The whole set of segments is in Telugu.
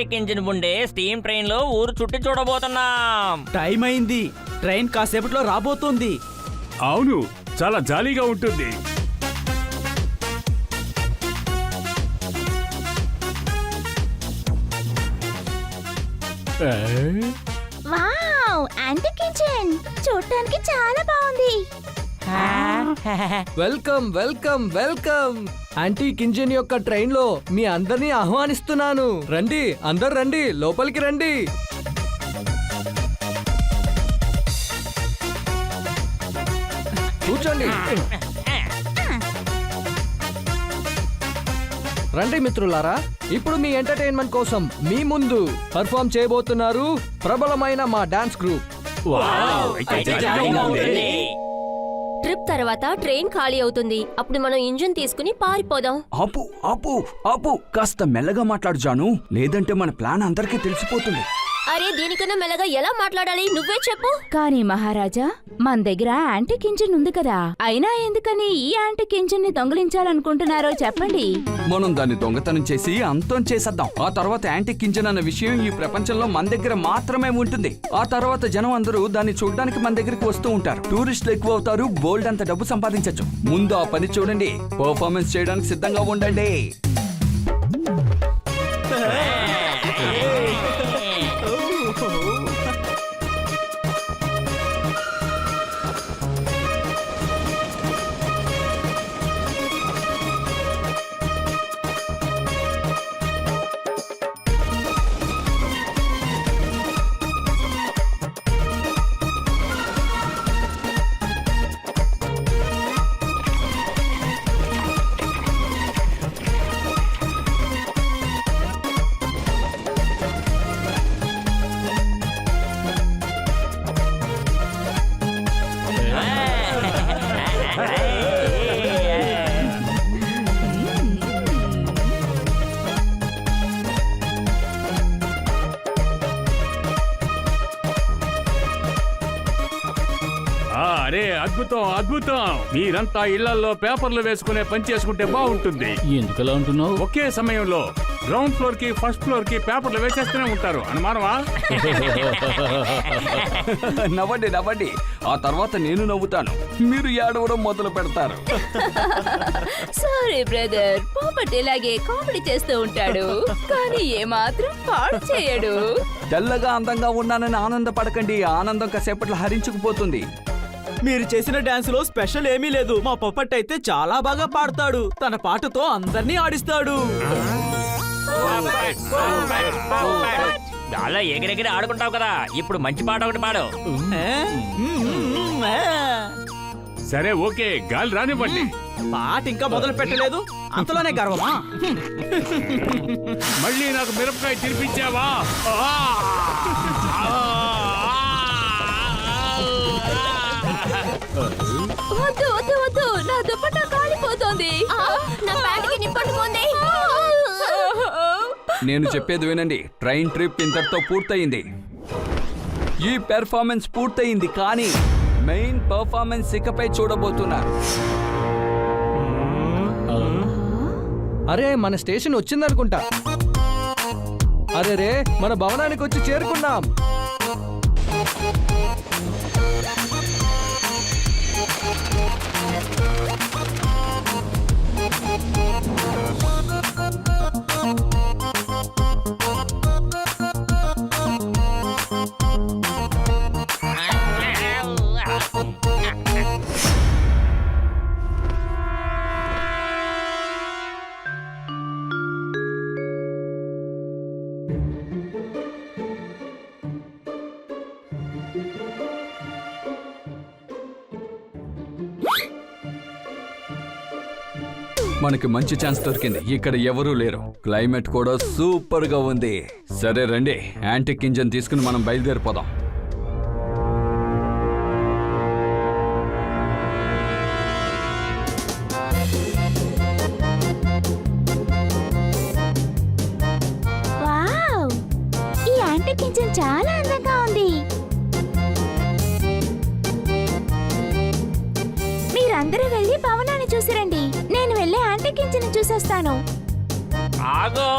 యాంటిక్ ఇంజిన్ ఉండే స్టీమ్ ట్రైన్ లో ఊరు చుట్టి చూడబోతున్నాం. టైం అయింది, ట్రైన్ కాసేపట్లో రాబోతోంది. అవును, చాలా జాలీగా ఉంటుంది. వావ్, యాంటిక్ ఇంజిన్ చూడటానికి చాలా బాగుంది. Welcome welcome welcome. Antique engine యొక్క ట్రైన్ లో మీ అందరినీ ఆహ్వానిస్తున్నాను. రండి, అందరు రండి, లోపలికి రండి. కూర్చోండి. రండి మిత్రులారా, ఇప్పుడు మీ ఎంటర్టైన్మెంట్ కోసం మీ ముందు పర్ఫామ్ చేయబోతున్నారు ప్రబలమైన మా డాన్స్ గ్రూప్. అయితే జాలీగా ఉంటుంది. ట్రిప్ తర్వాత ట్రైన్ ఖాళీ అవుతుంది. అప్పుడు మనం ఇంజిన్ తీసుకుని పారిపోదాం. ఆపు ఆపు ఆపు, కాస్త మెల్లగా మాట్లాడు జాను, లేదంటే మన ప్లాన్ అందరికీ తెలిసిపోతుంది. అరే, దీనికన్నా మెల్లగా ఎలా మాట్లాడాలి నువ్వే చెప్పు. కానీ మహారాజా, మన దగ్గర యాంటిక్ ఇంజిన్ ఉంది కదా, అయినా ఎందుకని ఈ యాంటిక్ ఇంజిన్ ని దొంగిలించాలనుకుంటున్నారో చెప్పండి. మనం దాన్ని దొంగతనం చేసి అంతం చేసేద్దాం. ఆ తర్వాత యాంటిక్ ఇంజిన్ అన్న విషయం ఈ ప్రపంచంలో మన దగ్గర మాత్రమే ఉంటుంది. ఆ తర్వాత జనం అందరూ దాన్ని చూడడానికి మన దగ్గరికి వస్తూ ఉంటారు. టూరిస్టులు ఎక్కువ అవుతారు, బోల్డ్ అంత డబ్బు సంపాదించచ్చు. ముందు ఆ పని చూడండి, పర్ఫార్మెన్స్ చేయడానికి సిద్ధంగా ఉండండి. అరే అద్భుతం అద్భుతం. మీరంతా ఇళ్లలో పేపర్లు వేసుకునే పని చేసుకుంటే బాగుంటుంది. ఎందుకలా ఉంటున్నావు? ఒకే సమయంలో గ్రౌండ్ ఫ్లోర్ కి ఫస్ట్ ఫ్లోర్ కి పేపర్లు వేసేస్తూనే ఉంటారు, అనుమానమా? నవ్వండి నవ్వండి, ఆ తర్వాత నేను నవ్వుతాను, మీరు ఏడవడం మొదలు పెడతారు. సారీ బ్రదర్, పోపట్ ఇలాగే కామెడీ చేస్తూ ఉంటాడు, కానీ ఏమాత్రం పాడు చేయడు. తెల్లగా అందంగా ఉన్నానని ఆనందపడకండి, ఆనందం కాసేపట్లో హరించుకుపోతుంది. మీరు చేసిన డాన్స్ లో స్పెషల్ ఏమీ లేదు. మా పప్పట్ అయితే చాలా బాగా పాడతాడు, తన పాటతో అందరినీ ఆడిస్తాడు. అలా ఎగిరెగిరి ఆడుకుంటావు కదా, ఇప్పుడు మంచి పాట ఒకటి పాడు. సరే ఓకే, గాలి రానివ్వండి. పాట ఇంకా మొదలు పెట్టలేదు, అంతలోనే గర్వమా? మళ్ళీ నాకు మిరపకాయ తినిపించావా? వద్దు వద్దు వద్దు, నా దుపట్టా కాలిపోతోంది. నా ప్యాంటుకి నిప్పట్టుకుంది. నేను చెప్పేది వినండి, ట్రైన్ ట్రిప్ ఇంతటితో పూర్తయింది. ఈ పెర్ఫార్మెన్స్ పూర్తయింది, కానీ మెయిన్ పెర్ఫార్మెన్స్ ఇకపై చూడబోతున్నారు. అరే, మన స్టేషన్ వచ్చిందనుకుంటా. అరే రే, మన భవనానికి వచ్చి చేరుకున్నాం. మనకి మంచి ఛాన్స్ దొరికింది, ఇక్కడ ఎవరూ లేరు, క్లైమేట్ కూడా సూపర్ గా ఉంది. సరే రండి, యాంటిక్ ఇంజన్ తీసుకుని మనం బయలుదేరిపోదాం. వావ్, ఈ యాంటిక్ ఇంజిన్ చాలా అందంగా ఉంది. మీరందరూ వెళ్ళి భవనాన్ని చూసిరండి, నేను వెళ్ళి యాంటిక్ ఇంజిన్ చూసొస్తాను. ఆగో.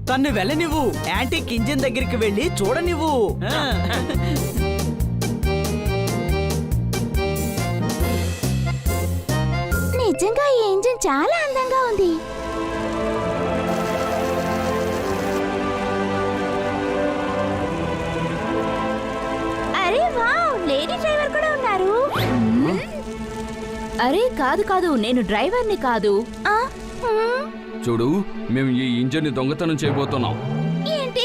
తన్ని వెళ్ళనివ్వు. యాంటీక్ ఇంజిన్ దగ్గరికి వెళ్ళి చూడనివ్వు. నిజంగా ఈ ఇంజిన్ చాలా అందంగా ఉంది. అరే వావ్, లేడీ డ్రైవర్ కూడా ఉన్నారు. అరే కాదు కాదు, నేను డ్రైవర్ని కాదు. చూడు, మేము ఈ ఇంజిన్ ని దొంగతనం చేయబోతున్నాం. ఏంటి?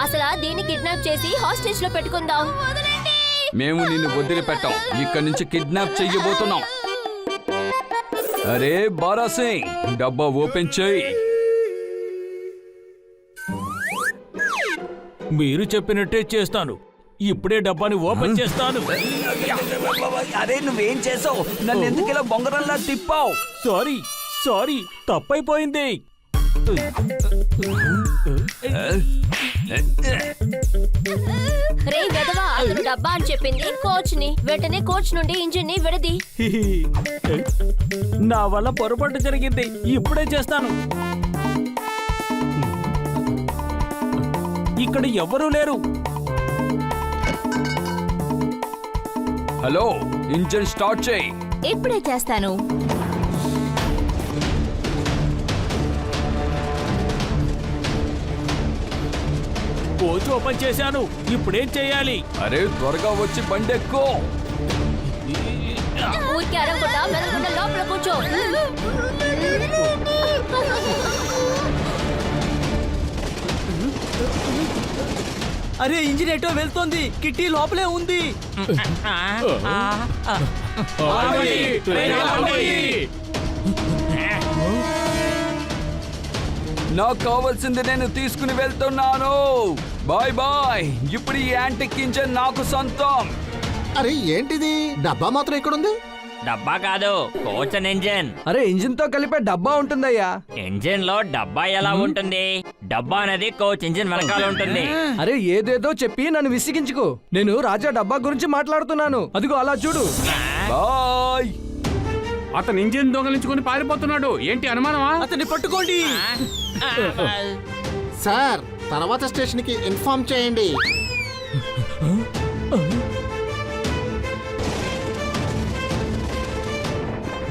అసలు దీన్ని కిడ్నాప్ చేసి హాస్టేజ్ లో పెట్టుకుందాం. మేము నిన్ను వదిలిపెట్టాం. ఇక్కడి నుంచి కిడ్నాప్ చెయ్యబోతున్నాం. అరే బారా సింగ్, డబ్బా ఓపెన్ చేయి. మీరు చెప్పినట్టే చేస్తాను. ఇప్పుడే డబ్బాని ఓపెన్ చేస్తాను. అరే నువ్వేం చేసావు? నన్ను ఎందుకు ఇలా బొంగరంలా తిప్పావు? సారీ సారీ, తప్పైపోయింది. రే వెదవా, అతను డబ్బా అని చెప్పింది కోచ్ ని. వెంటనే కోచ్ నుండి ఇంజిన్ ని విడది. నా వల్ల పొరపాటు జరిగింది. ఇప్పుడే చేస్తాను. ఇక్కడ ఎవ్వరూ లేరు. హలో, ఇంజిన్ స్టార్ట్ చేయి. ఇప్పుడే చేస్తాను. కోచ్ ఓపెన్ చేశాను. ఇప్పుడేం చేయాలి? అరే త్వరగా వచ్చి బండెక్కో. ఊరికి అడగకుండా మెదకుండా లోపల కూర్చో. అరే ఇంజిన్ ఎటో వెళ్తోంది. కిట్టి లోపలే ఉంది. నాకు కావాల్సింది నేను తీసుకుని వెళ్తున్నాను. Bye bye. ఇప్పుడు ఈ యాంటిక్ ఇంజిన్ నాకు సొంతం. అరే ఏంటిది? డబ్బా మాత్రం ఎక్కడుంది? డబ్బా కాదు, కోచ్ అండ్ ఇంజిన్. అరే ఇంజిన్ తో కలిపే డబ్బా ఉంటుందయ్యా. ఇంజిన్ లో డబ్బా ఎలా ఉంటుంది? డబ్బా అనేది కోచ్ ఇంజిన్ వెనకాల ఉంటుంది. అరే ఏదేదో చెప్పి నన్ను విసిగించుకో. నేను రాజా డబ్బా గురించి మాట్లాడుతున్నాను. అదిగో అలా చూడు. బాయ్. అతను ఇంజిన్ దొంగలించుకొని పారిపోతున్నాడు. ఏంటి అనుమానమా? అతన్ని పట్టుకోండి. సార్, తర్వాత స్టేషన్ కి ఇన్ఫార్మ్ చేయండి.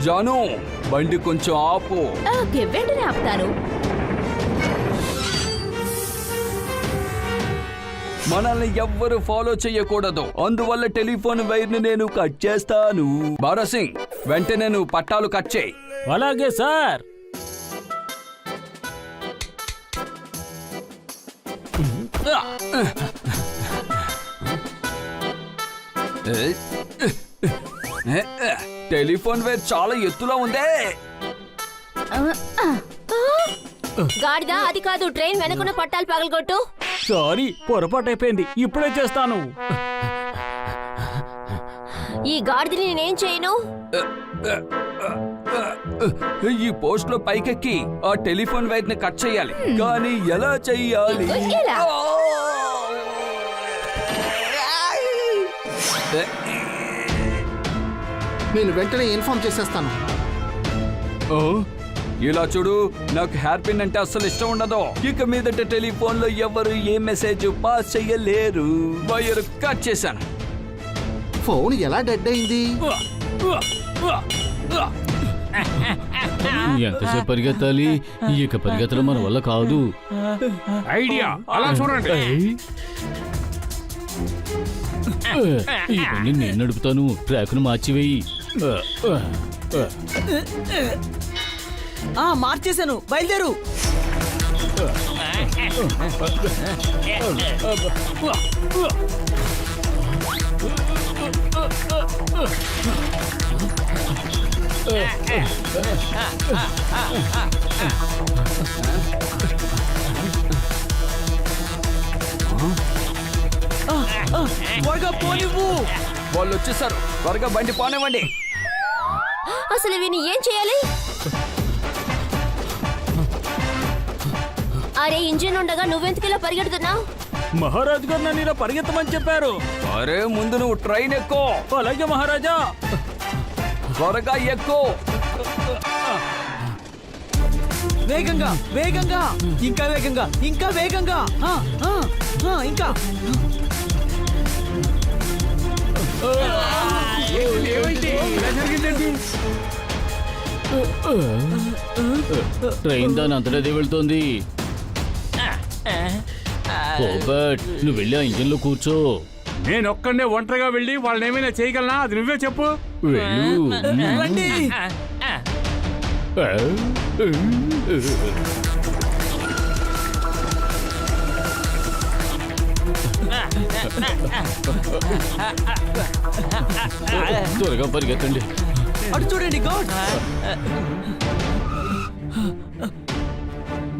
జాను, బండి కొంచెం ఆపు. ఓకే, వెంటనే ఆపుతాను. మనల్ని ఎవ్వరు ఫాలో చెయ్యకూడదు. అందువల్ల టెలిఫోన్ వైర్ ని నేను కట్ చేస్తాను. బారా సింగ్, వెంటనే నువ్వు పట్టాలు కట్ చేయి. అలాగే సార్. టెలిఫోన్ వైర్ చాలా ఎత్తులో ఉందే. గాడిదా, అది కాదు. ట్రైన్ వెనకున్న పట్టాలు పగలగొట్టు. సారీ, పొరపాటు అయిపోయింది. ఇప్పుడే చేస్తాను. ఈ గాడిదని నేనేం చేయను. ఈ పోస్ట్ లో పైకెక్కి ఆ టెలిఫోన్ వైర్ ని కట్ చేయాలి. కానీ ఎలా చెయ్యాలి? ఎలా? నేను వెంటనే ఇన్ఫార్మ్ చేసేస్తాను. ఇలా చూడు, నాకు హెయిర్ పిన్ అంటే అస్సలు ఇష్టం ఉండదు. ఇక మీదట టెలిఫోన్ లో ఎవరు ఏ మెసేజ్ పాస్ చెయ్యలేరు. వైర్ కట్ చేశాను. ఫోన్ ఎలా డెడ్ అయింది? ఎంతసేపు పరిగెత్తాలి? ఇక పరిగెత్తడం మన వల్ల కాదు. ఐడియా, అలా చూడండి. ఈ బండి నేను నడుపుతాను. ట్రాక్ను మార్చివేయి. మార్చేశాను. బయలుదేరు. త్వరగా పోనివ్వు. వాళ్ళు వచ్చేసారు. త్వరగా బండి పోనివ్వండి. అసలు వీని ఏం చేయాలి? అరే ఇంజిన్ ఉండగా నువ్వెందుకు ఇలా పరిగెడుతున్నావు? మహారాజు గారు నన్ను ఇలా పరిగెత్తమని చెప్పారు. అరే ముందు నువ్వు ట్రైన్ ఎక్కు. అలాగే మహారాజా. త్వరగా ఎక్కు. వేగంగా వేగంగా ఇంకా వేగంగా ఇంకా వేగంగా ఇంకా ట్రైన్ దాని అంతటా వెళ్తోంది. పోపట్ నువ్వు వెళ్ళి ఆ ఇంజిన్ లో కూర్చో. నేను ఒక్కడే ఒంటరిగా వెళ్ళి వాళ్ళని ఏమైనా చేయగలనా? అది నువ్వే చెప్పు. వెళ్ళు. రండి. త్వరగా పరిగెత్తండి. అటు చూడండి గాడ్స్.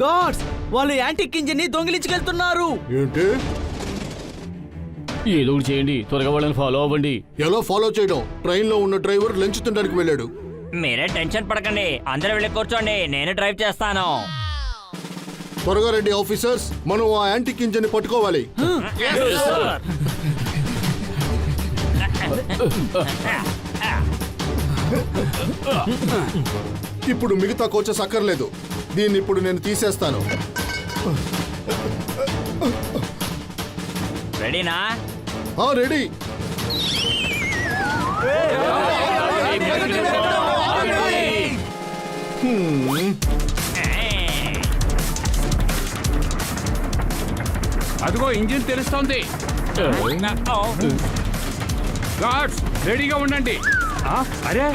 గాడ్స్ వాళ్ళు యాంటిక్ ఇంజిన్ ని దొంగిలించుకెళ్తున్నారు. ఏంటి? ఏదో ఒకటి చేయండి, త్వరగా వాళ్ళని ఫాలో అవ్వండి. ఎలా ఫాలో చేయడం? ట్రైన్ లో ఉన్న డ్రైవర్ లంచ్ తినడానికి వెళ్ళాడు. మీరే టెన్షన్ పడకండి, అందరూ వెళ్ళి కూర్చోండి, నేను డ్రైవ్ చేస్తాను. త్వరగా రండి ఆఫీసర్స్, మనం ఆ యాంటిక్ ఇంజిన్ ని పట్టుకోవాలి. ఇప్పుడు మిగతా కోచెస్ అక్కర్లేదు, దీన్ని ఇప్పుడు నేను తీసేస్తాను. రెడీనా? రెడీ. అదిగో ఇంజిన్ తెలుస్తోంది. గార్డ్స్ రెడీగా ఉండండి. అరే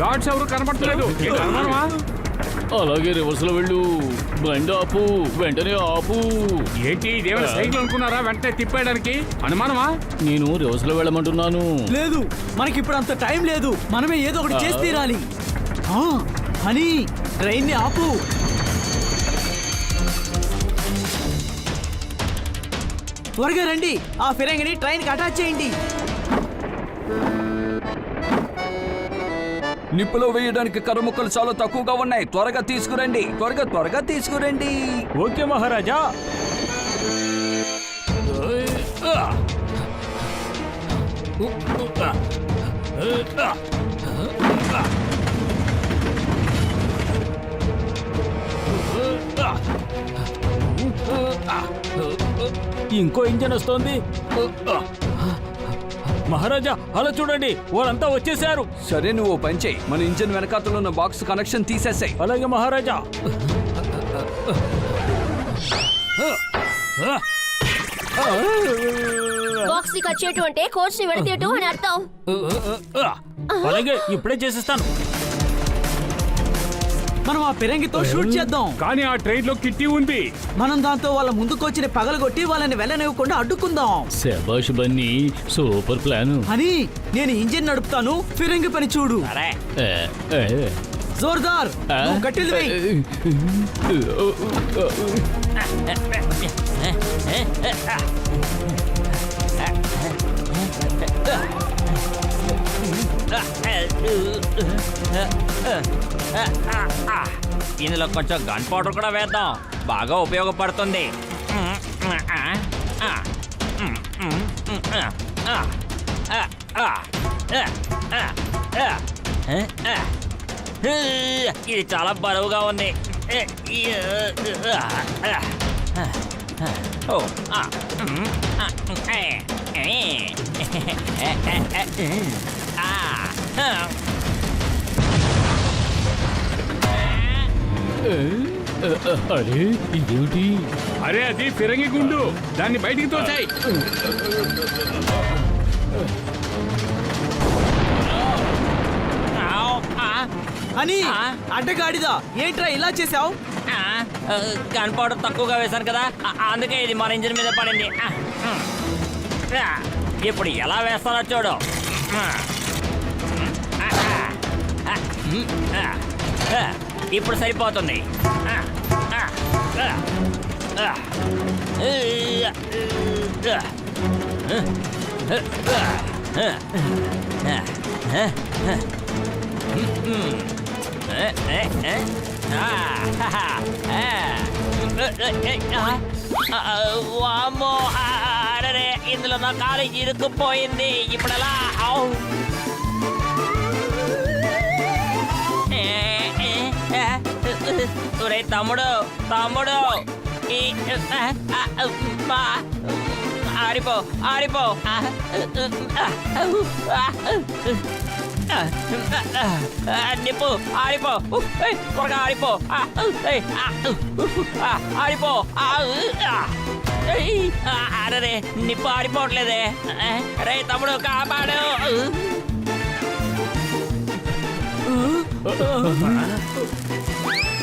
గార్డ్స్ ఎవరు కనబడతలేదు. అనుమానమా? అలాగే రివర్స్ లో వెళ్ళు. బండి ఆపు, వెంటనే ఆపు. ఏంటి ఇదేమైనా సైకిల్ అనుకున్నారా వెంటనే తిప్పేయడానికి? అనుమానమా? నేను రివర్స్ లో వెళ్ళమంటున్నాను. లేదు, మనకి ఇప్పుడు అంత టైం లేదు, మనమే ఏదో ఒకటి చేసి తీరాలి. అని ట్రైన్ ని ఆపు. త్వరగా రండి, ఆ ఫిరంగిని ట్రైన్ కి అటాచ్ చేయండి. నిప్పులో వేయడానికి కర్రముక్కలు చాలా తక్కువగా ఉన్నాయి. త్వరగా తీసుకురండి, త్వరగా తీసుకురండి. ఓకే మహారాజా. ఇంకో ఇంజన్ వస్తోంది. మహారాజా అలా చూడండి, వాళ్ళంతా వచ్చేసారు. సరే నువ్వు ఓ పని చేయి, మన ఇంజిన్ వెనకాతలో ఉన్న బాక్స్ కనెక్షన్ తీసేసాయి. అలాగే మహారాజా. బాక్స్ ని కట్ చేయటం అంటే కోచ్ ని విడతీయటం అని అర్థం. అలాగే ఇప్పుడే చేసేస్తాను. మనం ఆ ఫిరంగితో షూట్ చేద్దాం. కానీ ఆ ట్రైన్ లో కిట్టి ఉంది. మనం దాంతో వాళ్ళ ముందుకొచ్చిన పగలగొట్టి వాళ్ళని వెళ్ళనివ్వకుండా అడ్డుకుందాం. శభాష్ బన్నీ, సూపర్ ప్లాన్. అని నేను ఇంజిన్ నడుపుతాను, ఫిరంగి పని చూడు. సరే. జోర్దార్, నువ్వు కట్టెలు వేయ్. ఇందులో కొంచెం గన్ పౌడర్ కూడా వేద్దాం, బాగా ఉపయోగపడుతుంది. ఇది చాలా బరువుగా ఉంది. ఓ అరే ఇదేమిటి? అరే అది ఫిరంగి గుండు, దాన్ని బయటికి తోచాయి. అని అడ్డగాడిదా, ఏంట్రా ఇలా చేసావు? గన్ పౌడర్ తక్కువగా వేశాను కదా, అందుకే ఇది మన ఇంజిన్ మీద పడింది. ఇప్పుడు ఎలా వేస్తానో చూడు. ఇప్పుడు సరిపోతుంది. వామ్మో, అరే ఇందులో నా కాలు ఇరుక్కుపోయింది. ఇప్పుడు ఎలా? ఒరే తమ్ముడు తమ్ముడు ఈ మా ఆరిపో ఆరిపో నిప్పు ఆరిపో త్వరగా ఆరిపో ఆరిపో అరే నిప్పు ఆరిపోవట్లేదే రే తమ్ముడు కాపాడు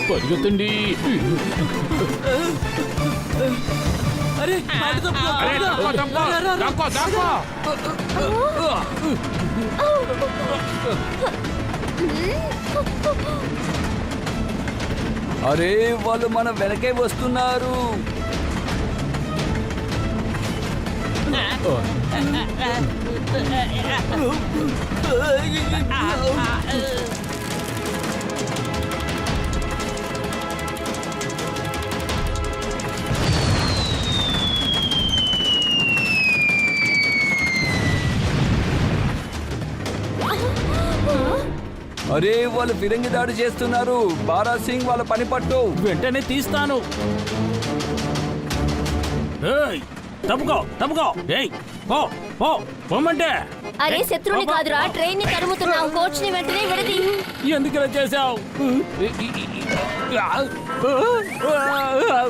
పరిగెత్తండి. అరే మాట తప్పుకో, అరే, త్వరగా. తప్పుకో, రా, రా, రా. తప్పుకో, తప్పుకో. అరే వాళ్ళు మన వెనకే వస్తున్నారు. అరే వాళ్ళు ఫిరంగి దాడి చేస్తున్నారు. బారా సింగ్ వాళ్ళ పని పట్టు. వెంటనే తీస్తాను. ఏయ్, తప్పుకో తప్పుకో. ఏయ్ పో పో పోమంటే. అరే శత్రువుని కాదురా, ట్రైన్ ని తరుముతున్నాం. కోచ్ ని వెంటనే విడది. ఎందుకు ఇలా చేసావు?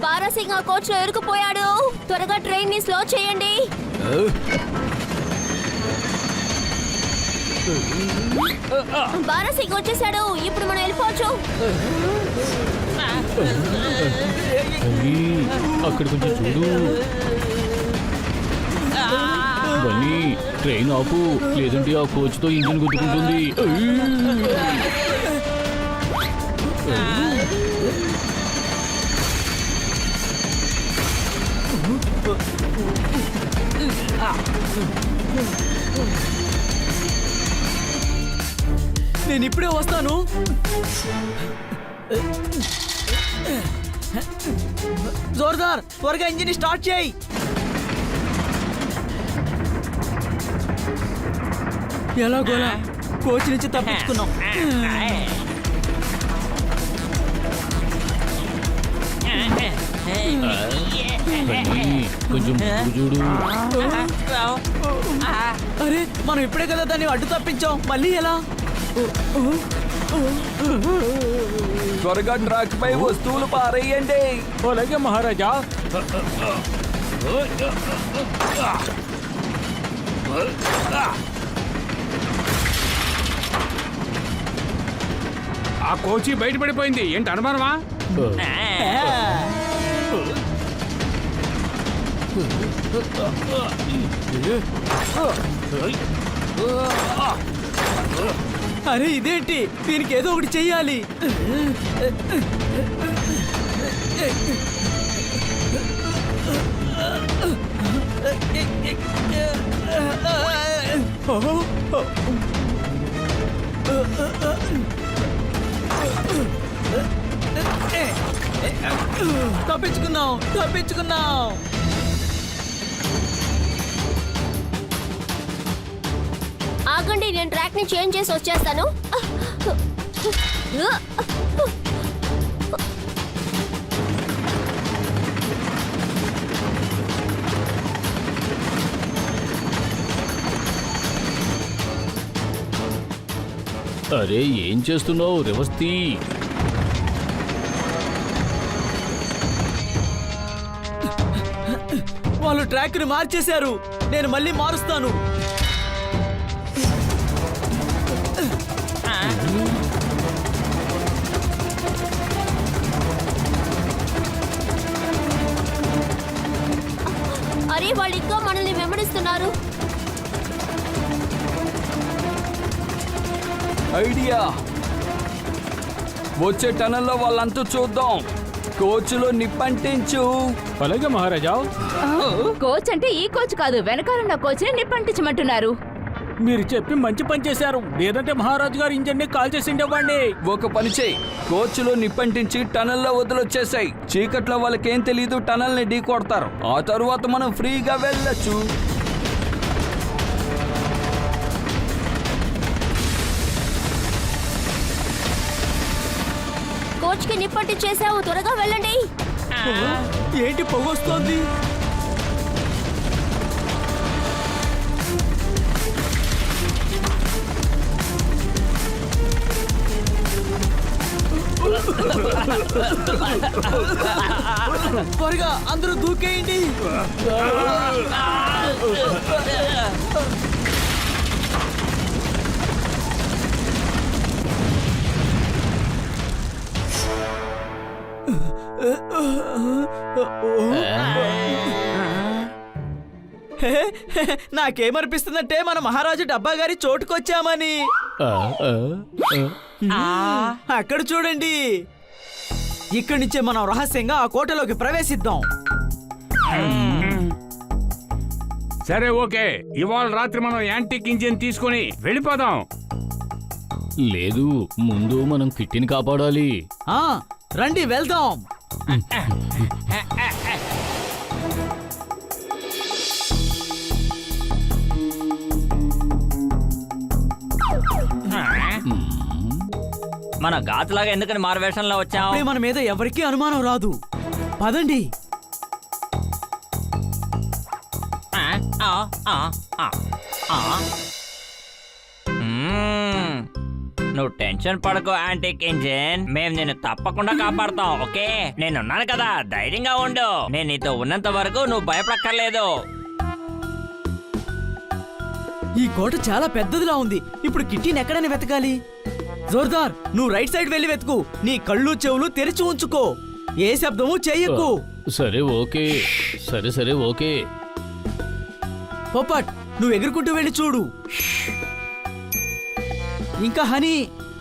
బారాసింగ్ ఆ కోచ్ లో ఇరుక్కుపోయాడు. త్వరగా ట్రైన్ ని స్లో చేయండి. బారాసింగ్ వచ్చేసాడు. ఇప్పుడు మనం వెళ్ళిపోవచ్చు. బన్నీ, అక్కడ కొంచెం చూడు. బన్నీ, ట్రైన్ ఆపు, లేదంటే ఆ కోచ్తో ఇంజిన్ గుద్దుకుంటుంది. నేను ఇప్పుడే వస్తాను. జోర్దార్, త్వరగా ఇంజిన్ స్టార్ట్ చేయి. ఎలాగోలా కోచ్ నుంచి తప్పించుకున్నాం. బన్నీ, కొంచెం ముందుకు చూడు. అరే మనం ఇప్పుడే కదా దాన్ని అడ్డు తప్పించాం, మళ్ళీ ఎలా? త్వరగా ట్రాక్ పై వస్తువులు పారేయండి. అలాగే మహారాజా. ఆ కోచి బయటపడిపోయింది. ఏంటి అనుమానమా? అరే ఇదేంటి, దీనికి ఏదో ఒకటి చెయ్యాలి. తప్పించుకున్నాం తప్పించుకున్నాం. ఆగండి, నేను ట్రాక్ ని చేంజ్ చేసి వచ్చేస్తాను. అరే ఏం చేస్తున్నావు? రివర్స్ తీ. వాళ్ళు ట్రాక్ ని మార్చేశారు. నేను మళ్ళీ మారుస్తాను. అరే వాళ్ళు ఇంకా మనల్ని వెంబడిస్తున్నారు. ఐడియా, వచ్చే టనల్లో వాళ్ళంతా చూద్దాం. కోచ్లో నిప్పంటించు. అలాగే మహారాజా. కోచ్ అంటే ఈ కోచ్ కాదు, వెనకాలన్న కోచ్ ని నిప్పంటించమంటున్నారు. మీరు చెప్పి మంచి పని చేశారు. లేదంటే మహారాజు గారు ఇంజన్ ని కాల్ చేసి ఉండేవాడిని. ఒక పని చేయి, కోచ్లో నిప్పంటించి టనల్లో వదిలొచ్చేసాయి. చీకట్లో వాళ్ళకేం తెలీదు, టనల్ ని ఢీ కొడతారు. ఆ తరువాత మనం ఫ్రీగా వెళ్ళొచ్చు. కోచ్ కి నిప్పట్టి చేసావు, త్వరగా వెళ్ళండి. ఏంటి పొగొస్తోంది? త్వరగా అందరూ దూకేయండి. నాకేమనిపిస్తుందంటే మన మహారాజు డబ్బా గారి చోటుకొచ్చామని. అక్కడ చూడండి. ఇక్కడి నుంచే మనం రహస్యంగా ఆ కోటలోకి ప్రవేశిద్దాం. సరే ఓకే, ఇవాళ రాత్రి మనం యాంటిక్ ఇంజిన్ తీసుకుని వెళ్ళిపోదాం. లేదు, ముందు మనం కిట్టిని కాపాడాలి. ఆ రండి వెళ్దాం. మన గాతులాగా ఎందుకని మారువేషంలో వచ్చాం? అప్పుడే మన మీద ఎవరికీ అనుమానం రాదు. పదండి. నువ్వు టెన్షన్ పడకు యాంటిక్ ఇంజిన్, మేము నిన్ను తప్పకుండా కాపాడుతాం. ఓకే, నేనున్నాను కదా, ధైర్యంగా ఉండు. నేను నీతో ఉన్నంత వరకు నువ్వు భయపడక్కర్లేదు. ఈ కోట చాలా పెద్దదిలా ఉంది. ఇప్పుడు కిట్టీని ఎక్కడని వెతకాలి? జోర్దార్, నువ్వు రైట్ సైడ్ వెళ్ళి వెతుకు. నీ కళ్ళు చెవులు తెరిచి ఉంచుకో. ఏ శబ్దము చెయ్యకు. సరే ఓకే, సరే ఓకే. పొప్పట్, నువ్వు ఎగురుకుంటూ వెళ్ళి చూడు. ఇంకా హనీ.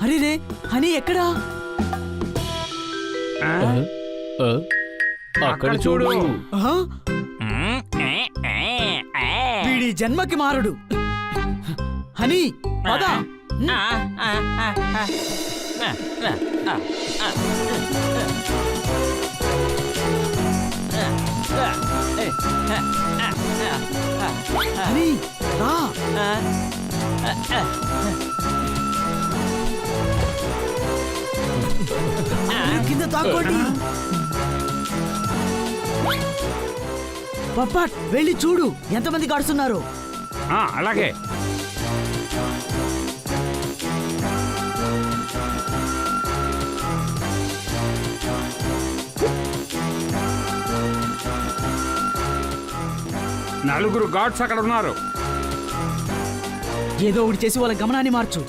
అరే, హనీ ఎక్కడా? అక్కడ చూడు. ఆ? వీడి జన్మకి మారడు. హనీ పద. హనీ రా. కింద తాక్కోండి. పప్పట్, వెళ్ళి చూడు ఎంతమంది కాడుస్తున్నారు. అలాగే. నలుగురు గార్డ్స్ అక్కడ ఉన్నారు. ఏదో ఒకటి చేసి వాళ్ళ గమనాన్ని మార్చు.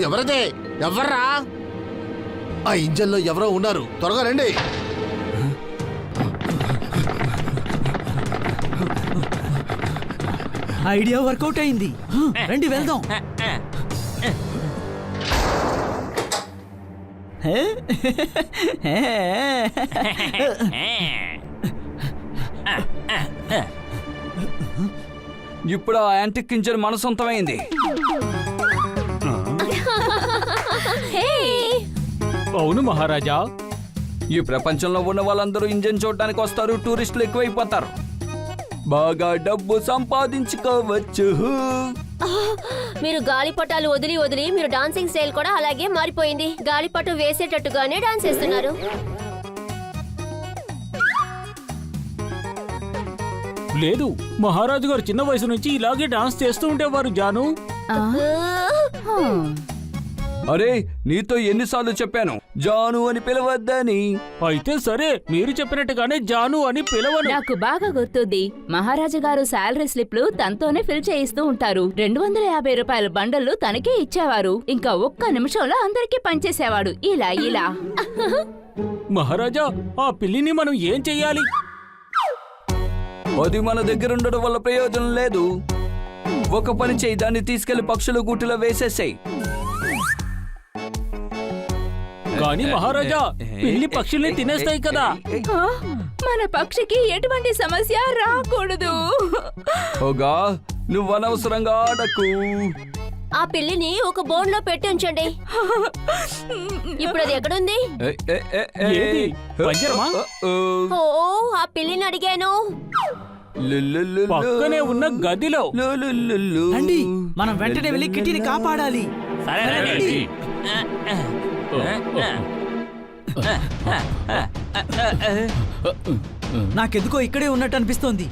ఎవరదే? ఎవర్రా? ఆ ఇంజన్ లో ఎవరో ఉన్నారు. త్వరగా రండి. ఐడియా వర్కౌట్ అయింది. రండి వెళ్దాం. ఇప్పుడు ఆ యాంటిక్ ఇంజిన్ మన సొంతమైంది. అవును మహారాజా. ఈ ప్రపంచంలో ఉన్న వాళ్ళందరూ ఇంజిన్ చూడడానికి వస్తారు. టూరిస్టులు ఎక్కువైపోతారు. బాగా డబ్బు సంపాదించుకోవచ్చు. మీరు గాలిపటాలు వదిలి వదిలి మీరు డాన్సింగ్ స్టైల్ కూడా అలాగే మారిపోయింది. గాలిపటం వేసేటట్టుగానే డాన్స్ చేస్తున్నారు. లేదు, మహారాజు గారు చిన్న వయసు నుంచి ఇలాగే డాన్స్ చేస్తూ ఉండేవారు జాను. అరే, నీతో ఎన్నిసార్లు చెప్పాను జాను అని పిలవద్దని. అయితే సరే, మీరు చెప్పినట్టుగానే జాను అని పిలవను. నాకు బాగా గుర్తుంది. మహారాజు గారు శాలరీ స్లిప్లు తనతోనే ఫిల్ చేయిస్తూ ఉంటారు. 250 రూపాయల బండలు తనకే ఇచ్చేవారు. ఇంకా ఒక్క నిమిషంలో అందరికీ పనిచేసేవాడు. ఇలా మహారాజా, ఆ పిల్లిని మనం ఏం చెయ్యాలి? అది మన దగ్గర ఉండడం వల్ల ప్రయోజనం లేదు. ఒక పని చేయి, దాన్ని తీసుకెళ్లి పక్షుల గూటిలో వేసేసాయి. కానీ మహారాజా, పిల్లి పక్షుల్ని తినేస్తాయి కదా. మన పక్షికి ఎటువంటి సమస్య రాకూడదు. ఓగా, నువ్వు అనవసరంగా ఆడకు. ఆ పిల్లిని ఒక బోన్ లో పెట్టి ఉంచండి. ఇప్పుడు అది ఎక్కడుంది? ఏది? పంజరమా? ఓ, ఆ పిల్లిని అడిగాను. పక్కనే ఉన్న గదిలో. రండి, మనం వెంటనే వెళ్ళి కిట్టీని కాపాడాలి. సరే రండి. రండి. నాకెందుకో ఇక్కడే ఉన్నట్టు అనిపిస్తోంది.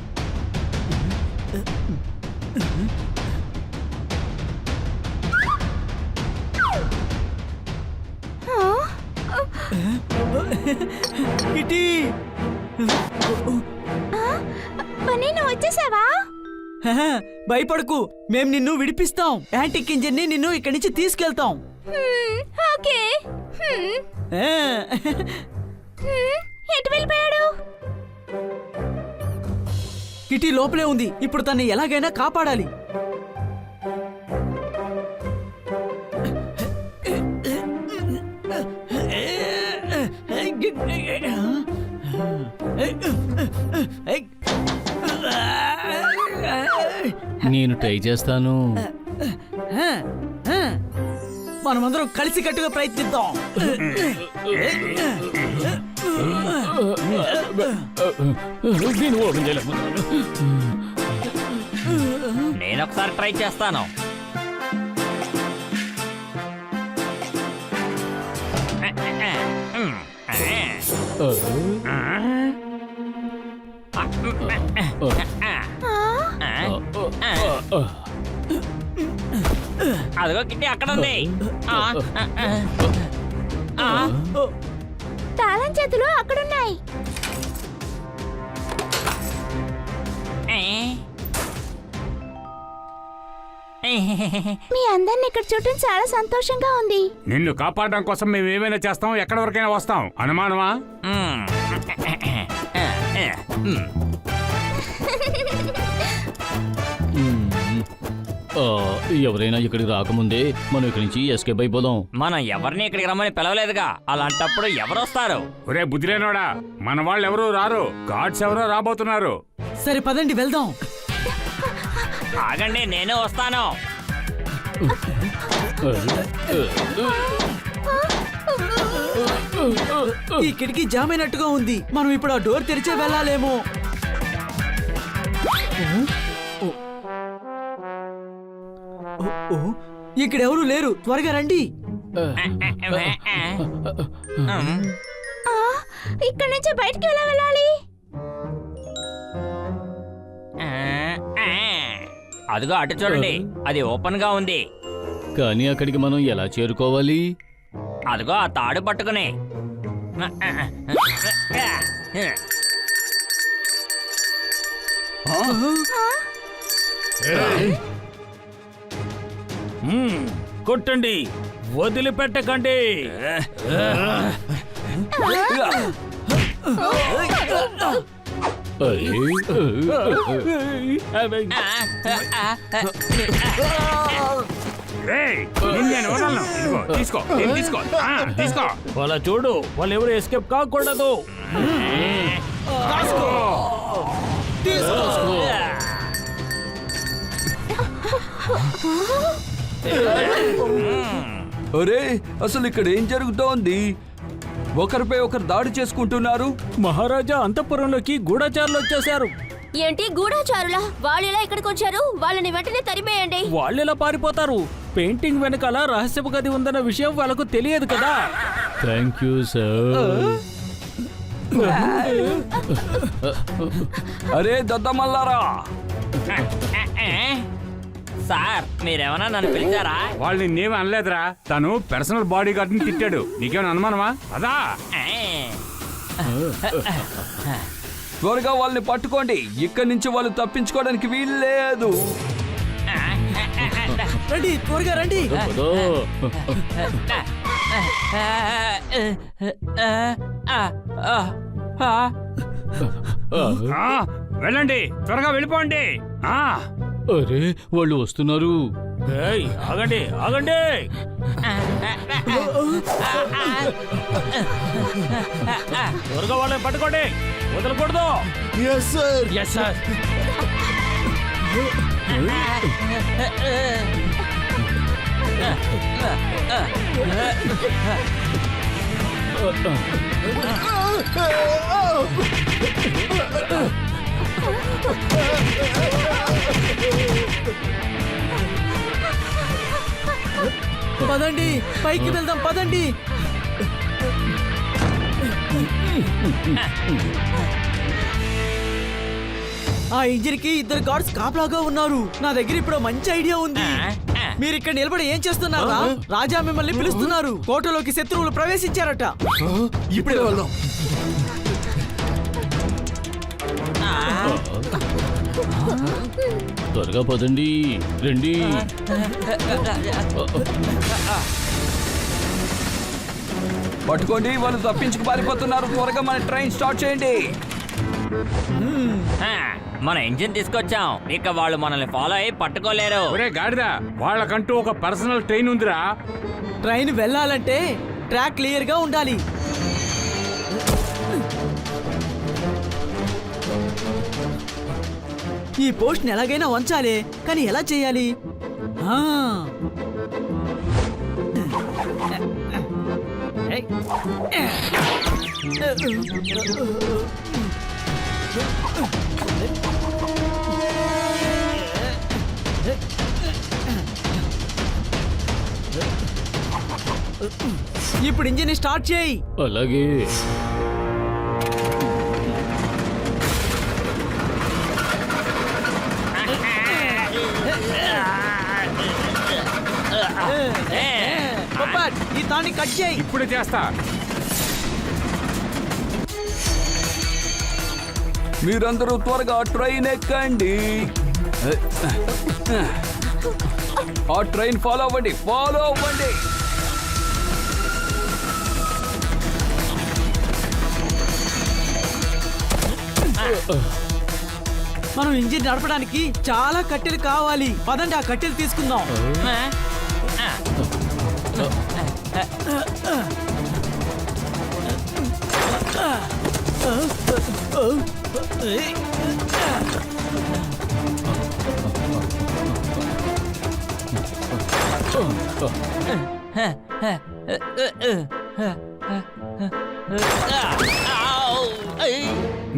కిటీ బన్నీ నువ్వు వచ్చేసావా? భయపడకు, మేం నిన్ను విడిపిస్తాం. యాంటిక్ ఇంజిన్ ని నిన్ను ఇక్కడి నుంచి తీసుకెళ్తాం. ఓకే. ఆ. ఎటు వెళ్ళిపోయాడు? కిటీ లోపలే ఉంది. ఇప్పుడు తన్ని ఎలాగైనా కాపాడాలి. నేను ట్రై చేస్తాను. మనమందరం కలిసి కట్టుగా ప్రయత్నిద్దాం. దీన్ని ఓపెన్ చేయలేము. నేను ఒకసారి ట్రై చేస్తాను. అదిగో కిట్టి అక్కడ ఉంది. తాళం చేతులు అక్కడున్నాయి. మీ అందరిని ఇక్కడ చూడటం చాలా సంతోషంగా ఉంది. నిన్ను కాపాడడం కోసం మేము ఏమైనా చేస్తాం, ఎక్కడి వరకైనా వస్తాం. అనుమానమా? ఎవరైనా ఇక్కడికి రాకముందే మనం ఇక్కడి నుంచి ఎస్కేప్ అయిపోదాం. మనం ఎవరిని ఇక్కడికి రమ్మని పిలవలేదుగా, అలాంటప్పుడు ఎవరు వస్తారు? ఒరే బుద్ధిలేనోడా, మన వాళ్ళు ఎవరూ రారు. గాడ్స్ ఎవరో రాబోతున్నారు. సరే పదండి వెళ్దాం. ఆగండి, నేను వస్తాను. ఈ కిటికీ జామ్ అయినట్టుగా ఉంది. మనం ఇప్పుడు ఆ డోర్ తెరిచే వెళ్ళాలేమో. ఇక్కడెవరూ లేరు. త్వరగా రండి. ఇక్కడ నుంచి బయటికి ఎలా వెళ్ళాలి? అదిగో అటు చూడండి, అది ఓపెన్ గా ఉంది. కానీ అక్కడికి మనం ఎలా చేరుకోవాలి? అదిగో ఆ తాడు పట్టుకుని. కొట్టండి, వదిలిపెట్టకండి. నేను వదలను. ఇదిగో, తీసుకో, దీన్ని తీసుకో. తీసుకో. వాళ్ళ చూడు, వాళ్ళు ఎవరు ఎస్కేప్ కాకూడదు. అరే, అసలు ఇక్కడ ఏం జరుగుతోంది? ఒకరిపై ఒకరు దాడి చేసుకుంటున్నారు. మహారాజా అంతఃపురంలోకి గూఢచారులు వచ్చేసారు. ఏంటి గూఢచారులా? వాళ్ళు ఎలా ఇక్కడికి వచ్చారు? వాళ్ళని వెంటనే తరిమేయండి. వాళ్ళు ఎలా పారిపోతారు? పెయింటింగ్ వెనకాల రహస్యపు గది ఉందన్న విషయం వాళ్ళకు తెలియదు కదా. Thank you sir. అరే దద్దమల్లారా, సార్ మీరేమన్నా నన్ను పిలిచారా? వాళ్ళు నిన్నేమీ అనలేదురా. తను పర్సనల్ బాడీ గార్డ్ ని తిట్టాడు. నీకేమైనా అనుమానమా? అదా త్వరగా వాళ్ళని పట్టుకోండి. ఇక్కడి నుంచి వాళ్ళు తప్పించుకోవడానికి వీలు లేదు. రండి, త్వరగా రండి. వెళ్ళండి, త్వరగా వెళ్ళిపోండి. అరే, వాళ్ళు వస్తున్నారు. ఆగండి, ఆగండి. త్వరగా వాళ్ళని పట్టుకోండి, వదలకూడదు. Yes sir. Yes sir. పదండి, పైకి వెళ్దాం, పదండి. ఆ ఇంజిన్ కి 2 గార్డ్స్ కాపలాగా ఉన్నారు. నా దగ్గర ఇప్పుడు మంచి ఐడియా ఉంది. మీరు ఇక్కడ నిలబడి ఏం చేస్తున్నారా? రాజా మిమ్మల్ని పిలుస్తున్నారు. కోటలోకి శత్రువులు ప్రవేశించారట. ఇప్పుడే వెళ్దాం. త్వరగా పదండి, రండి. పట్టుకోండి, వాళ్ళు తప్పించుకు పారిపోతున్నారు. త్వరగా మన ట్రైన్ స్టార్ట్ చేయండి. మన ఇంజిన్ తీసుకొచ్చాం, ఇక వాళ్ళు మనల్ని ఫాలో అయ్యి పట్టుకోలేరు. ఒరే గాడిద, వాళ్ళకంటూ ఒక పర్సనల్ ట్రైన్ ఉందిరా. ట్రైన్ వెళ్ళాలంటే ట్రాక్ క్లియర్ గా ఉండాలి. ఈ పోస్ట్ ఎలాగైనా వంచాలి, కానీ ఎలా చేయాలి? ఆ. ఇప్పుడు ఇంజిన్ స్టార్ట్ చేయి. అలాగే. పొప్పట్, ఈ తాన్ని కట్ చేయి. ఇప్పుడే చేస్తా. మీరందరూ త్వరగా ట్రైన్ ఎక్కండి. ఆ ట్రైన్ ఫాలో అవ్వండి, ఫాలో అవ్వండి. మనం ఇంజిన్ నడపడానికి చాలా కట్టెలు కావాలి. పదండి, ఆ కట్టెలు తీసుకుందాం.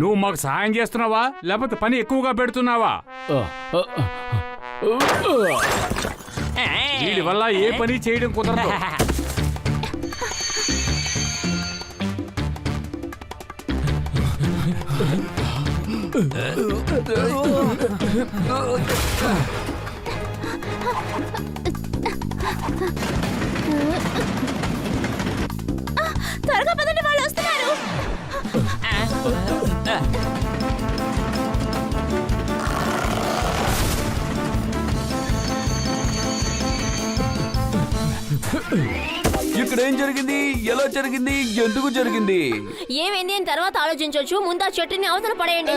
నువ్వు మాకు సహాయం చేస్తున్నావా లేకపోతే పని ఎక్కువగా పెడుతున్నావా? వీడి వల్ల ఏ పని చేయడం కుదరదు. త్వరగా పదండి, వాళ్ళు వస్తున్నారు. ఇక్కడ ఏం జరిగింది, ఎలా జరిగింది, ఎందుకు జరిగింది? ఏమైంది అని తర్వాత ఆలోచించవచ్చు. ముందు ఆ చెట్టుని అవతల పడేయండి.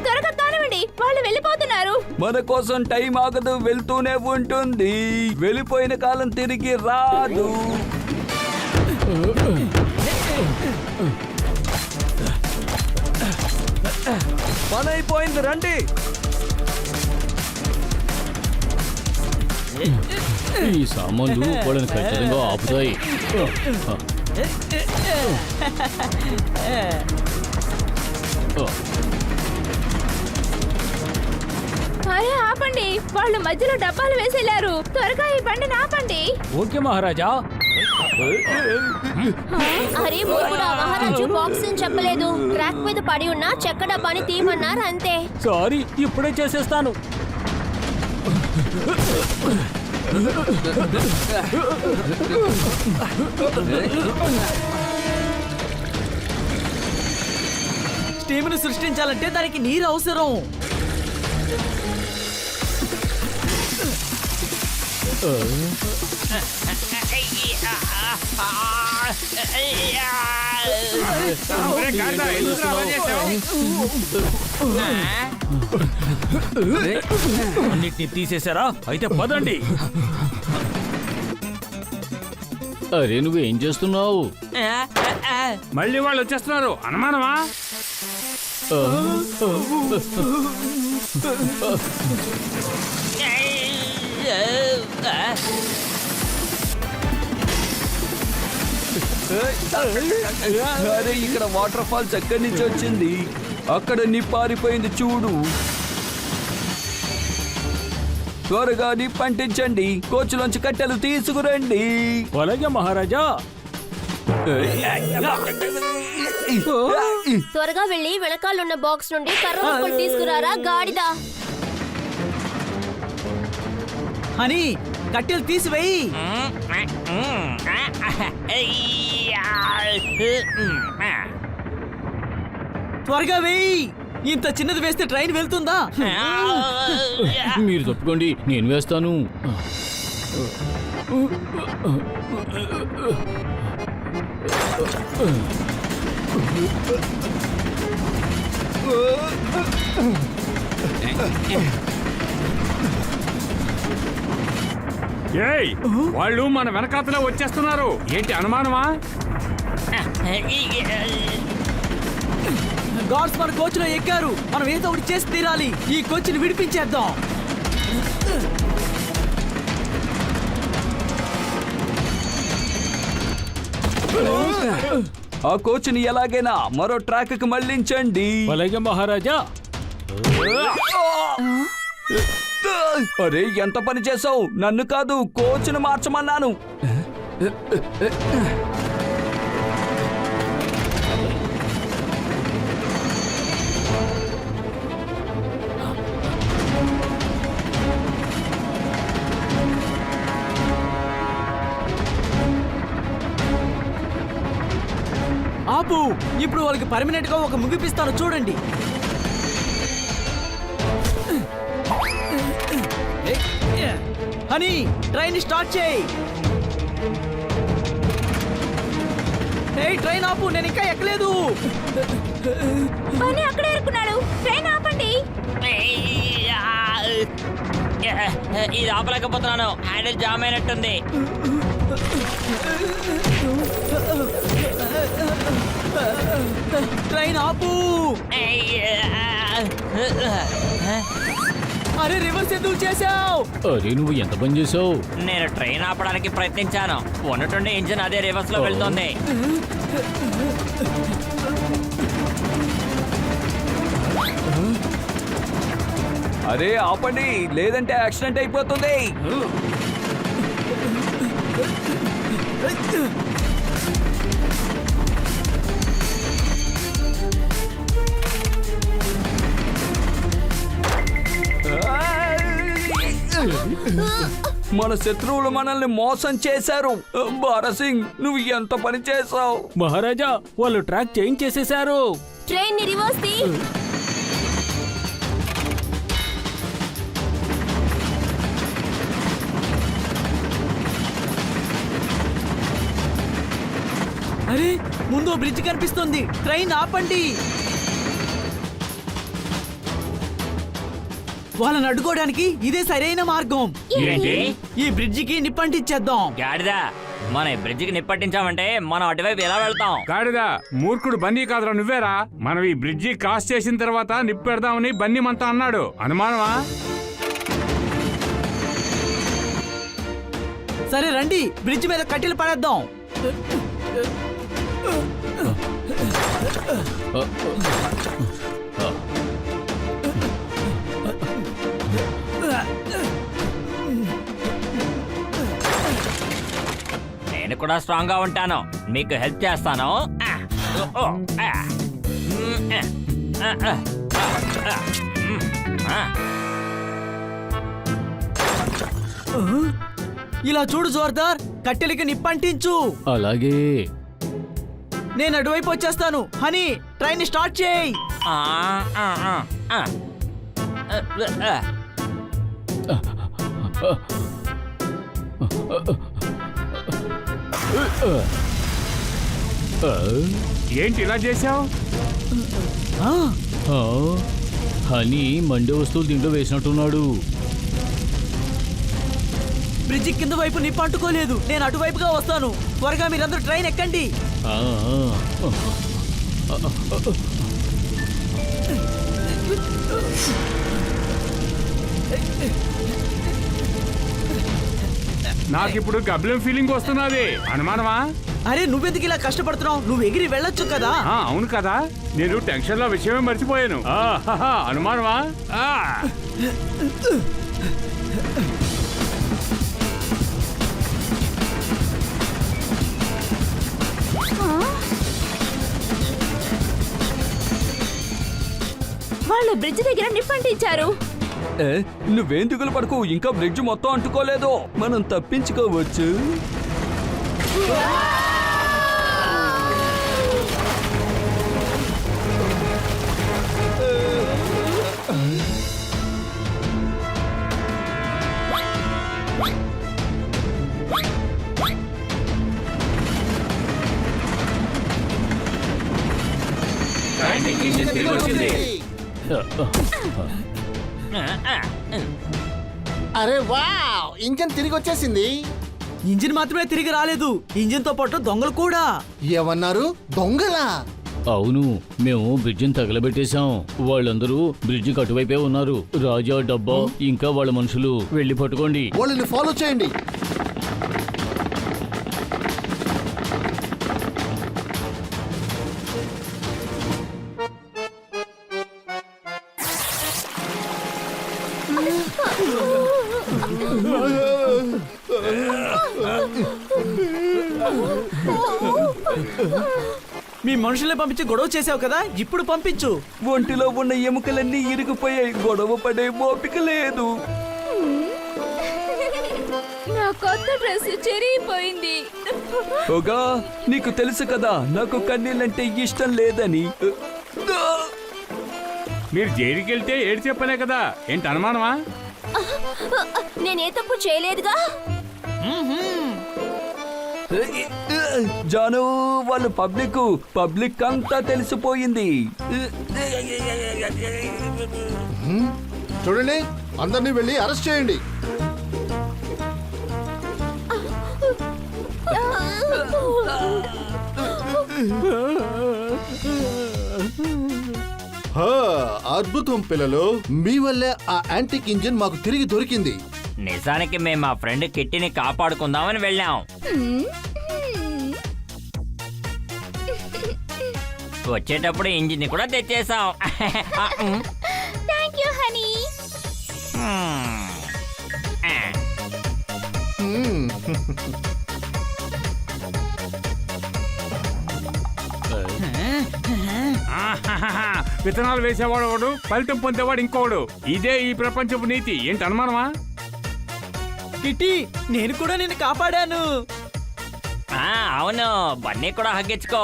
త్వరగా కానివ్వండి, వాళ్ళు వెళ్ళిపోతున్నారు. మన కోసం టైం ఆగదు, వెళ్తూనే ఉంటుంది. వెళ్ళిపోయిన కాలం తిరిగి రాదు. పని అయిపోయింది, రండి. ఈ సామాన్లు వాళ్ళని ఖచ్చితంగా ఆపుతాయి. అరే ఆపండి, వాళ్ళు మధ్యలో డబ్బాలు వేసేలారు. త్వరగా ఈ బండిని ఆపండి. ఓకే మహారాజా. అరే మూర్ఖుడా, మహారాజు బాక్స్ అని చెప్పలేదు. ట్రాక్ మీద పడి ఉన్న చెక్క డబ్బాని తీయమన్నారు అంతే. సారీ, ఇప్పుడే చేసేస్తాను. స్టీమ్ను సృష్టించాలంటే దానికి నీరు అవసరం. అన్నిటిని తీసేశారా? అయితే పదండి. అరే నువ్వేం చేస్తున్నావు? మళ్ళీ వాళ్ళు వచ్చేస్తున్నారు, అనుమానమా? అరే ఇక్కడ వాటర్ ఫాల్స్ ఎక్కడి నుంచి వచ్చింది? అక్కడ నిప్పారిపోయింది చూడు. త్వరగా నిప్పంటించండి, కోచ్లోంచి కట్టెలు తీసుకురండి. అలాగే మహారాజా. త్వరగా వెళ్ళి వెనకాలన్న బాక్స్ నుండి కర్ర ముక్కలు తీసుకురారా గాడిదా. హనీ కట్టెలు తీసివేయి. త్వరగా వేయి. ఇంత చిన్నది వేస్తే ట్రైన్ వెళ్తుందా? మీరు తప్పుకోండి, నేను వేస్తాను. ఏయ్, వాళ్ళు మన వెనకాతలే వచ్చేస్తున్నారు. ఏంటి అనుమానమా? గాడ్స్ మన కోచ్ లో ఎక్కారు. మనం ఏదో ఒకటి చేసి తీరాలి. ఈ కోచ్ ని విడిపించేద్దాం. ఆ కోచ్ని ఎలాగైనా మరో ట్రాక్ కి మళ్ళించండి. అలాగే మహారాజా. అరే ఎంత పని చేసావు? నన్ను కాదు, కోచ్ను మార్చమన్నాను. ఆపు. ఇప్పుడు వాళ్ళకి పర్మనెంట్ గా ఒక ముగిపిస్తాను చూడండి. హనీ ట్రైన్ స్టార్ట్ చేయి. ట్రైన్ ఆపు, నేను ఇంకా ఎక్కలేదు. పని అక్కడే ఇరుక్కున్నాడు. ట్రైన్ ఆపండి. ఇది ఆపలేకపోతున్నాను. హ్యాండిల్ జామ్ అయినట్టుంది. ట్రైన్ ఆపు. అరే రివర్స్ ఎందుకు చేసావు? అరే నువ్వు ఎంత పని చేసావు? నేను ట్రైన్ ఆపడానికి ప్రయత్నించాను. ఉన్నట్టుండి ఇంజిన్ అదే రివర్స్ లో వెళ్తుంది. అరే ఆపండి, లేదంటే యాక్సిడెంట్ అయిపోతుంది. మన శత్రువులు మనల్ని మోసం చేశారు. బారసింగ్ నువ్వు ఎంత పని చేసావు? మహారాజా, వాళ్ళు ట్రాక్ చేంజ్ చేసేశారు. ట్రైన్ ని రివర్స్ తీ. అరే ముందు బ్రిడ్జ్ కనిపిస్తుంది. ట్రైన్ ఆపండి. వాళ్ళని అడ్డుకోవడానికి ఇదే సరైన మార్గం. ఏంటి? ఈ బ్రిడ్జికి నిప్పంటించేద్దాం. గాడిదా, మన ఈ బ్రిడ్జికి నిప్పట్టించామంటే మనం అటువైపు ఎలా వెళ్తాం? గాడిదా, మూర్ఖుడు బన్నీ కాదురా నువ్వేరా. మనం ఈ బ్రిడ్జి క్రాస్ చేసిన తర్వాత నిప్పు పెడదామని బన్నీ మనతో అన్నాడు. అనుమానమా? సరే రండి, బ్రిడ్జ్ మీద కట్టెలు పడేద్దాం. నేను కూడా స్ట్రాంగ్ గా ఉంటాను. మీకు హెల్ప్ చేస్తాను. ఇలా చూడు జోర్దార్, కట్టెలకి నిప్పంటించు. అలాగే. నేను అటువైపు వచ్చేస్తాను. హనీ ట్రైన్ స్టార్ట్ చేయి. ఏంటి ఇలా చేశావు? హనీ మండే వస్తువులు దీంట్లో వేసినట్టున్నాడు. బ్రిడ్జి కింద వైపు నిప్పు అంటుకోలేదు. నేను అటువైపుగా వస్తాను. త్వరగా మీరందరూ ట్రైన్ ఎక్కండి. నాకిప్పుడు గబ్బలం ఫీలింగ్ వస్తున్నది. అనుమానమా? అరే నువ్వెందుకు ఇలా కష్టపడుతున్నావు? నువ్వు ఎగిరి వెళ్ళొచ్చు కదా. అవును కదా, నేను టెన్షన్ లో విషయమే మర్చిపోయాను. అనుమానమా? వాళ్ళు బ్రిడ్జ్ దగ్గర నిప్పంటించారు. నువ్వేం దిగులు పడకు, ఇంకా బ్రిడ్జ్ మొత్తం అంటుకోలేదు, మనం తప్పించుకోవచ్చు. అరే వావ్, ఇంజన్ తిరిగి వచ్చేసింది. ఇంజిన్ మాత్రమే తిరిగి రాలేదు, ఇంజిన్ తో పాటు దొంగలు కూడా. ఏమన్నారు? దొంగలా? అవును, మేము బ్రిడ్జిని తగలబెట్టేశాం. వాళ్ళందరూ బ్రిడ్జికి అటువైపే ఉన్నారు. రాజా, డబ్బా ఇంకా వాళ్ళ మనుషులు వెళ్ళి పట్టుకోండి. వాళ్ళని ఫాలో చేయండి. మీ మనుషుల్ని పంపించి గొడవ చేసావు కదా, ఇప్పుడు పంపించు. ఒంటిలో ఉన్న ఎముకలన్నీ ఇరిగిపోయాయి, గొడవ పడే ఓపిక లేదు. నా కొత్త డ్రెస్ చెరిగిపోయింది. ఓగా, నీకు తెలుసు కదా నాకు కన్నీళ్ళంటే ఇష్టం లేదని. మీరు జైలుకి వెళ్తే ఏడు చెప్పలే కదా, ఏంటి అనుమానమా? నేనే తప్పు చేయలేదుగా. జాను, వాళ్ళు పబ్లిక్ అంతా తెలిసిపోయింది. చూడండి, అందరినీ వెళ్ళి అరెస్ట్ చేయండి. అద్భుతం పిల్లలు, మీ వల్లే ఆ యాంటిక్ ఇంజిన్ మాకు తిరిగి దొరికింది. నిజానికి మేము మా ఫ్రెండ్ కిట్టిని కాపాడుకుందామని వెళ్ళాం. వచ్చేటప్పుడు ఇంజిన్ కూడా తెచ్చేసాం. Thank you honey. విత్తనాలు వేసేవాడు ఒకడు, ఫలితం పొందేవాడు ఇంకోడు. ఇదే ఈ ప్రపంచపు నీతి. ఏంటి అనుమానమా? కిట్టి, నేను కూడా నిన్ను కాపాడాను. అవును, బన్నీ కూడా హగ్గించుకో.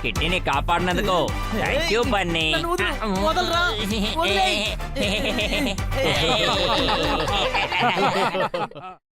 కిట్టిని కాపాడినందుకు థ్యాంక్ యూ బన్నీ. నన్ను వదలరా, వదిలేయ్.